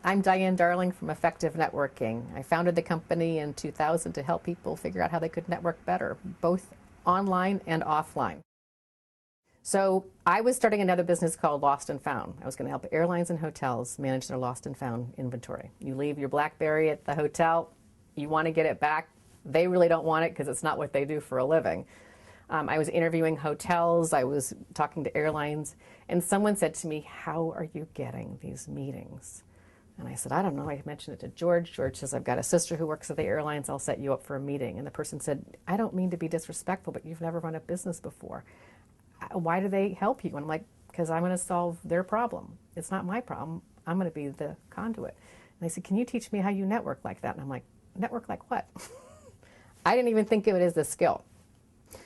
I'm Diane Darling from Effective Networking. I founded the company in 2000 to help people figure out how they could network better, both online and offline. So I was starting another business called Lost and Found. I was going to help airlines and hotels manage their lost and found inventory. You leave your BlackBerry at the hotel, you want to get it back. They really don't want it because it's not what they do for a living. I was interviewing hotels, I was talking to airlines, and someone said to me, "How are you getting these meetings?" And I said, "I don't know." I mentioned it to George. George says, "I've got a sister who works at the airlines. I'll set you up for a meeting." And the person said, "I don't mean to be disrespectful, but you've never run a business before. Why do they help you?" And I'm like, "Because I'm going to solve their problem. It's not my problem. I'm going to be the conduit." And they said, "Can you teach me how you network like that?" And I'm like, "Network like what?" I didn't even think of it as a skill.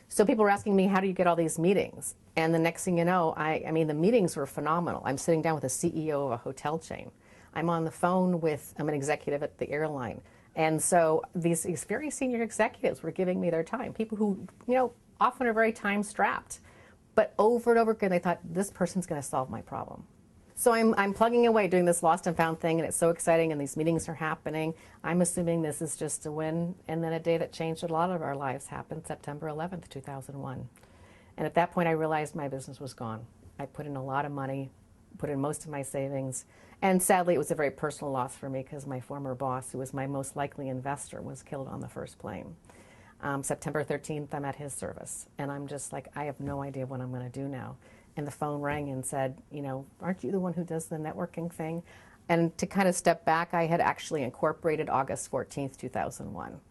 So people were asking me, "How do you get all these meetings?" And the next thing you know, I mean, the meetings were phenomenal. I'm sitting down with a CEO of a hotel chain. I'm on the phone with, I'm an executive at the airline. And so these very senior executives were giving me their time. People who, often are very time strapped. But over and over again, they thought, this person's going to solve my problem. So I'm plugging away doing this lost and found thing, and it's so exciting, and these meetings are happening. I'm assuming this is just a win. And then a day that changed a lot of our lives happened, September 11th, 2001. And at that point, I realized my business was gone. I put in a lot of money, put in most of my savings. And sadly, it was a very personal loss for me because my former boss, who was my most likely investor, was killed on the first plane. September 13th, I'm at his service. And I'm just like, I have no idea what I'm going to do now. And the phone rang and said, "Aren't you the one who does the networking thing?" And to kind of step back, I had actually incorporated August 14th, 2001.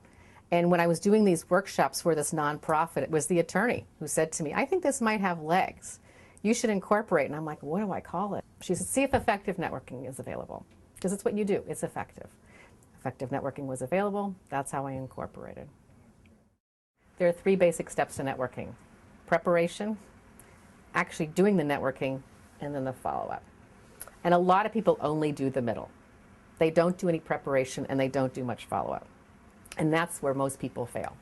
And when I was doing these workshops for this nonprofit, it was the attorney who said to me, "I think this might have legs. You should incorporate." And I'm like, "What do I call it?" She said, "See if Effective Networking is available." Because it's what you do. It's effective. Effective Networking was available. That's how I incorporated. There are 3 basic steps to networking: preparation, actually doing the networking, and then the follow-up. And a lot of people only do the middle. They don't do any preparation and they don't do much follow-up. And that's where most people fail.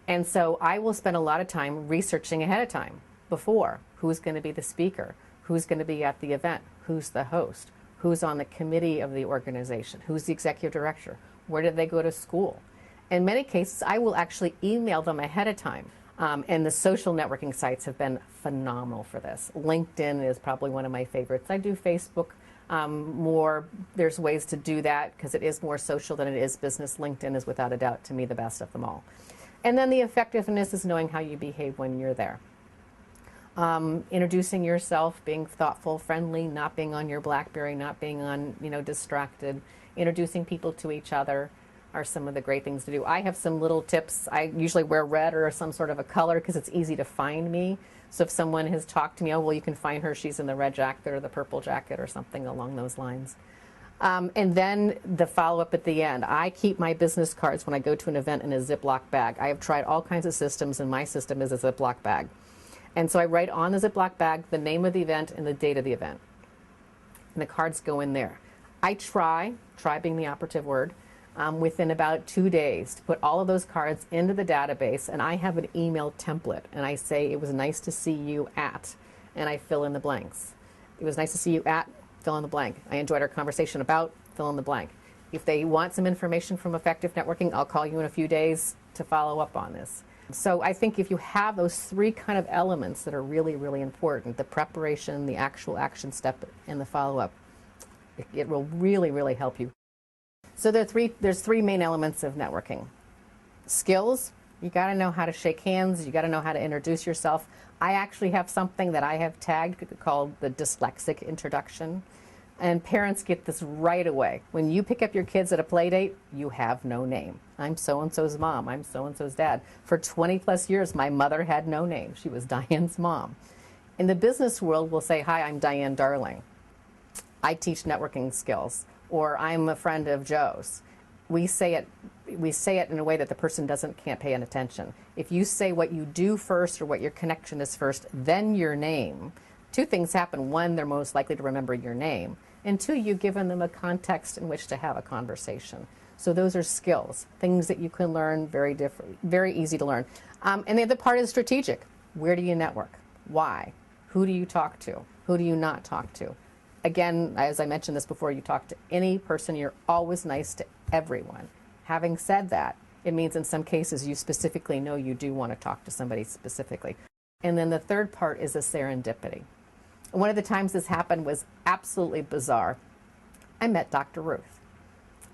And so I will spend a lot of time researching ahead of time, before, who's going to be the speaker, who's going to be at the event, who's the host, who's on the committee of the organization, who's the executive director, where did they go to school. In many cases, I will actually email them ahead of time. And the social networking sites have been phenomenal for this. LinkedIn is probably one of my favorites. I do Facebook more. There's ways to do that because it is more social than it is business. LinkedIn is without a doubt, to me, the best of them all. And then the effectiveness is knowing how you behave when you're there. Introducing yourself, being thoughtful, friendly, not being on your BlackBerry, not being on, distracted. Introducing people to each other are some of the great things to do. I have some little tips. I usually wear red or some sort of a color because it's easy to find me. So if someone has talked to me, you can find her. She's in the red jacket or the purple jacket or something along those lines. And then the follow-up at the end. I keep my business cards when I go to an event in a Ziploc bag. I have tried all kinds of systems, and my system is a Ziploc bag. And so I write on the Ziploc bag the name of the event and the date of the event. And the cards go in there. I try being the operative word, within about 2 days to put all of those cards into the database, and I have an email template, and I say, "It was nice to see you at," and I fill in the blanks. "It was nice to see you at," fill in the blank. "I enjoyed our conversation about," fill in the blank. If they want some information from Effective Networking, I'll call you in a few days to follow up on this. So I think if you have those 3 kind of elements that are really, really important, the preparation, the actual action step, and the follow-up, it will really, really help you. So there's 3 main elements of networking. Skills, you got to know how to shake hands, you got to know how to introduce yourself. I actually have something that I have tagged called the Dyslexic Introduction. And parents get this right away. When you pick up your kids at a play date, you have no name. I'm so-and-so's mom, I'm so-and-so's dad. For 20 plus years, my mother had no name. She was Diane's mom. In the business world, we'll say, "Hi, I'm Diane Darling. I teach networking skills," or "I'm a friend of Joe's." We say it in a way that the person can't pay attention. If you say what you do first or what your connection is first, then your name, 2 things happen. 1, they're most likely to remember your name. And 2, you've given them a context in which to have a conversation. So those are skills, things that you can learn, very easy to learn. And the other part is strategic. Where do you network? Why? Who do you talk to? Who do you not talk to? again, as I mentioned this before, you talk to any person, you're always nice to everyone. Having said that, it means in some cases you specifically know you do want to talk to somebody specifically. And then the third part is a serendipity. One of the times this happened was absolutely bizarre. I met Dr. Ruth.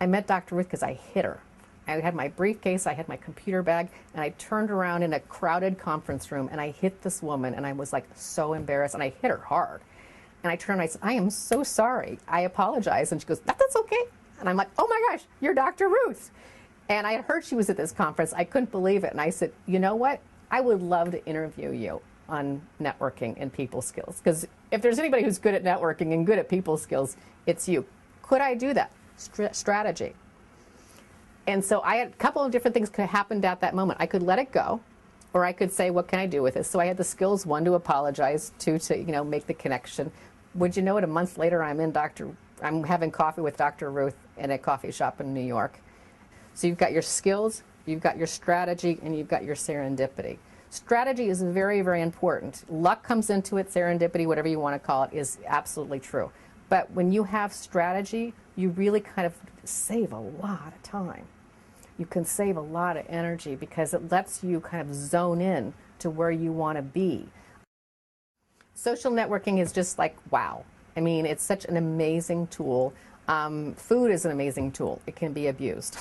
I met Dr. Ruth because I hit her. I had my briefcase, I had my computer bag, and I turned around in a crowded conference room and I hit this woman, and I was like so embarrassed, and I hit her hard. And I turned and I said, I am so sorry. I apologize. And she goes, that's okay. And I'm like, oh my gosh, you're Dr. Ruth. And I had heard she was at this conference. I couldn't believe it. And I said, you know what? I would love to interview you on networking and people skills. Because if there's anybody who's good at networking and good at people skills, it's you. Could I do that? Strategy. And so I had a couple of different things could happen at that moment. I could let it go, or I could say, what can I do with this? So I had the skills, one, to apologize, two, to make the connection. Would you know it, a month later, I'm having coffee with Dr. Ruth in a coffee shop in New York. So you've got your skills, you've got your strategy, and you've got your serendipity. Strategy is very, very important. Luck comes into it, serendipity, whatever you want to call it, is absolutely true. But when you have strategy, you really kind of save a lot of time. You can save a lot of energy because it lets you kind of zone in to where you want to be. Social networking is just like, wow. I mean, it's such an amazing tool. Food is an amazing tool. It can be abused.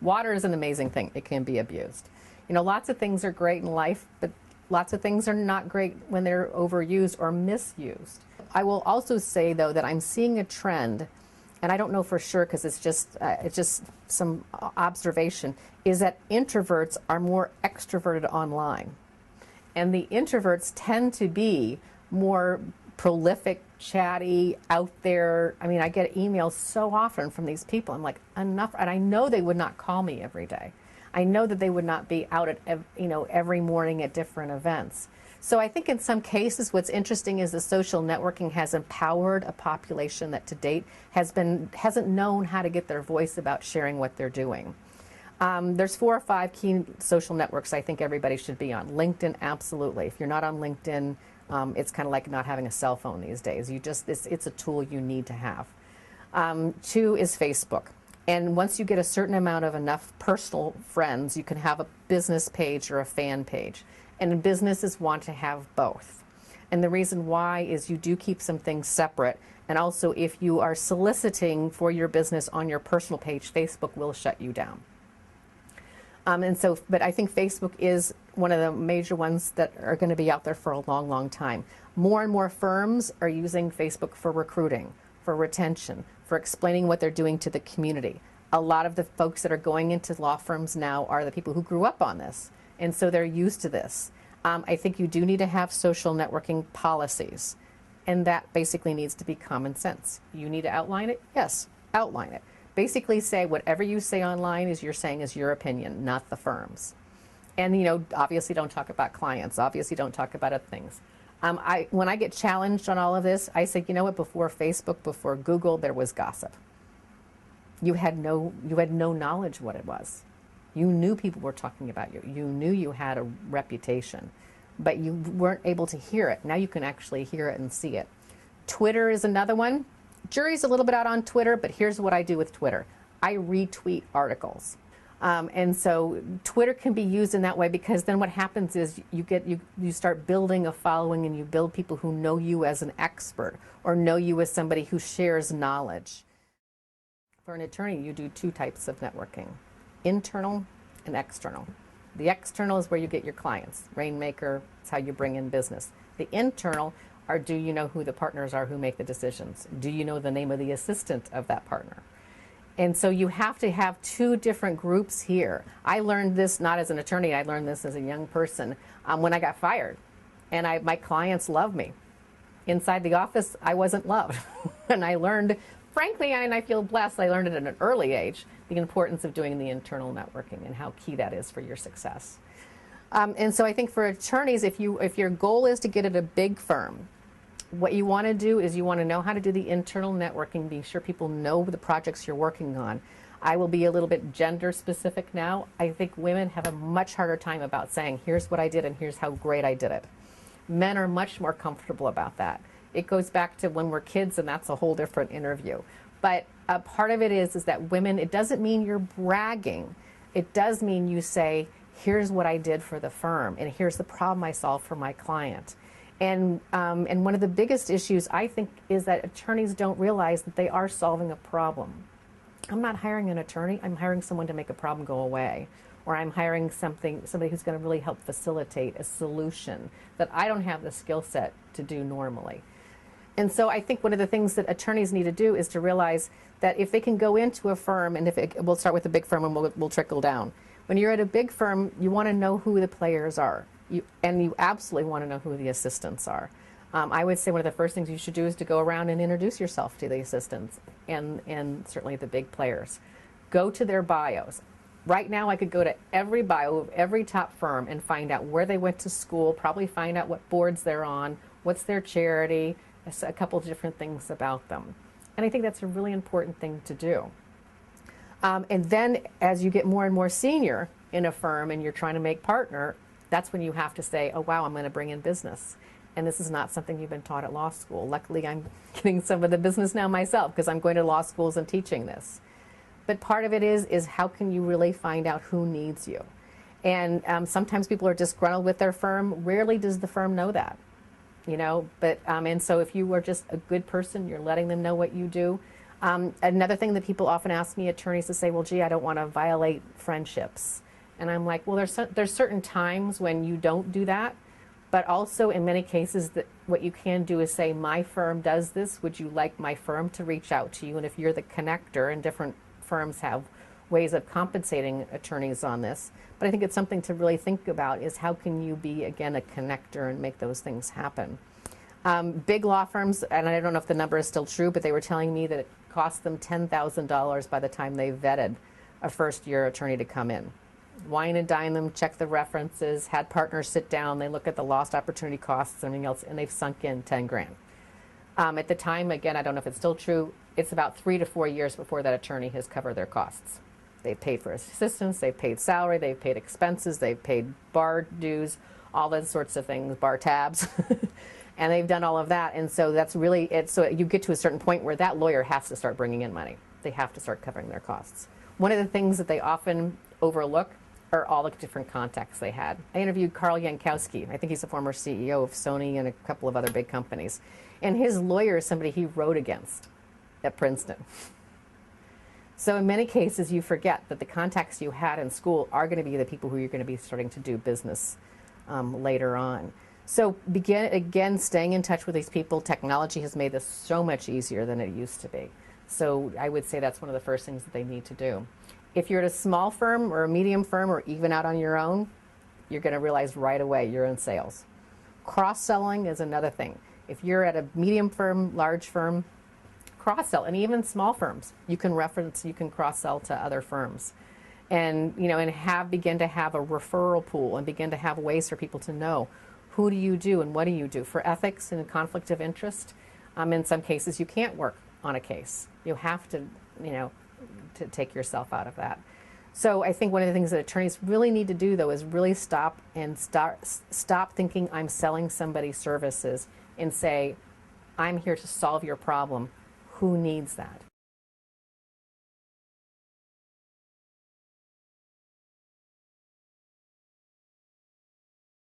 Water is an amazing thing. It can be abused. Lots of things are great in life, but lots of things are not great when they're overused or misused. I will also say, though, that I'm seeing a trend, and I don't know for sure because it's just some observation, is that introverts are more extroverted online. And the introverts tend to be more prolific, chatty, out there. I mean, I get emails so often from these people. I'm like, enough. And I know they would not call me every day. I know that they would not be out at, every morning at different events. So I think in some cases what's interesting is the social networking has empowered a population that to date hasn't known how to get their voice about sharing what they're doing. There's 4 or 5 key social networks I think everybody should be on. LinkedIn, absolutely. If you're not on LinkedIn, it's kind of like not having a cell phone these days. It's a tool you need to have. 2 is Facebook. And once you get a certain amount of enough personal friends, you can have a business page or a fan page. And businesses want to have both. And the reason why is you do keep some things separate. And also, if you are soliciting for your business on your personal page, Facebook will shut you down. But I think Facebook is one of the major ones that are going to be out there for a long, long time. More and more firms are using Facebook for recruiting, for retention, for explaining what they're doing to the community. A lot of the folks that are going into law firms now are the people who grew up on this, and so they're used to this. I think you do need to have social networking policies, and that basically needs to be common sense. You need to outline it? Yes, outline it. Basically say whatever you say online is your opinion, not the firm's. And obviously don't talk about clients, obviously don't talk about other things. When I get challenged on all of this, I say, before Facebook, before Google, there was gossip. You had no knowledge what it was. You knew people were talking about you. You knew you had a reputation, but you weren't able to hear it. Now you can actually hear it and see it. Twitter is another one. Jury's a little bit out on Twitter, but here's what I do with Twitter. I retweet articles. And so Twitter can be used in that way because then what happens is you start building a following, and you build people who know you as an expert or know you as somebody who shares knowledge. For an attorney, you do 2 types of networking, internal and external. The external is where you get your clients. Rainmaker, it's how you bring in business. The internal are, do you know who the partners are who make the decisions? Do you know the name of the assistant of that partner? And so you have to have 2 different groups here. I learned this not as an attorney, I learned this as a young person when I got fired. And my clients love me. Inside the office, I wasn't loved. And I learned, frankly, and I feel blessed, I learned it at an early age, the importance of doing the internal networking and how key that is for your success. And so I think for attorneys, if your goal is to get at a big firm, what you want to do is you want to know how to do the internal networking, be sure people know the projects you're working on. I will be a little bit gender specific now. I think women have a much harder time about saying, here's what I did and here's how great I did it. Men are much more comfortable about that. It goes back to when we're kids, and that's a whole different interview. But a part of it is that women, it doesn't mean you're bragging. It does mean you say, here's what I did for the firm, and here's the problem I solved for my client. And one of the biggest issues, I think, is that attorneys don't realize that they are solving a problem. I'm not hiring an attorney. I'm hiring someone to make a problem go away. Or I'm hiring somebody who's going to really help facilitate a solution that I don't have the skill set to do normally. And so I think one of the things that attorneys need to do is to realize that if they can go into a firm, and we'll start with a big firm and we'll trickle down. When you're at a big firm, you want to know who the players are. And you absolutely want to know who the assistants are. I would say one of the first things you should do is to go around and introduce yourself to the assistants and certainly the big players. Go to their bios. Right now I could go to every bio of every top firm and find out where they went to school, probably find out what boards they're on, what's their charity, a couple of different things about them. And I think that's a really important thing to do. And then as you get more and more senior in a firm and you're trying to make partner, that's when you have to say, oh, wow, I'm going to bring in business. And this is not something you've been taught at law school. Luckily, I'm getting some of the business now myself because I'm going to law schools and teaching this. But part of it is how can you really find out who needs you? And sometimes people are disgruntled with their firm. Rarely does the firm know that, you know. But and so if you are just a good person, you're letting them know what you do. Another thing that people often ask me, attorneys, to say, well, gee, I don't want to violate friendships. And I'm like, well, there's certain times when you don't do that. But also in many cases, that what you can do is say, my firm does this. Would you like my firm to reach out to you? And if you're the connector, and different firms have ways of compensating attorneys on this. But I think it's something to really think about is how can you be, again, a connector and make those things happen. Big law firms, and I don't know if the number is still true, but they were telling me that it cost them $10,000 by the time they vetted a first-year attorney to come in. Wine and dine them, check the references, had partners sit down, they look at the lost opportunity costs and everything else, and they've sunk in 10 grand. At the time, again, I don't know if it's still true, it's about 3 to 4 years before that attorney has covered their costs. They've paid for assistance, they've paid salary, they've paid expenses, they've paid bar dues, all those sorts of things, bar tabs, and they've done all of that. And so that's really it. So you get to a certain point where that lawyer has to start bringing in money. They have to start covering their costs. One of the things that they often overlook are all the different contacts they had. I interviewed Carl Yankowski. I think he's a former CEO of Sony and a couple of other big companies. And his lawyer is somebody he wrote against at Princeton. So in many cases, you forget that the contacts you had in school are going to be the people who you're going to be starting to do business later on. So begin, again, staying in touch with these people. Technology has made this so much easier than it used to be. So I would say that's one of the first things that they need to do. If you're at a small firm or a medium firm or even out on your own, you're going to realize right away you're in sales. Cross-selling is another thing. If you're at a medium firm, large firm, cross-sell. And even small firms, you can cross-sell to other firms. And, you know, and begin to have a referral pool and begin to have ways for people to know who do you do and what do you do. For ethics and conflict of interest, in some cases you can't work on a case. You have to, you know, to take yourself out of that. So I think one of the things that attorneys really need to do, though, is really stop thinking I'm selling somebody services and say, I'm here to solve your problem. Who needs that?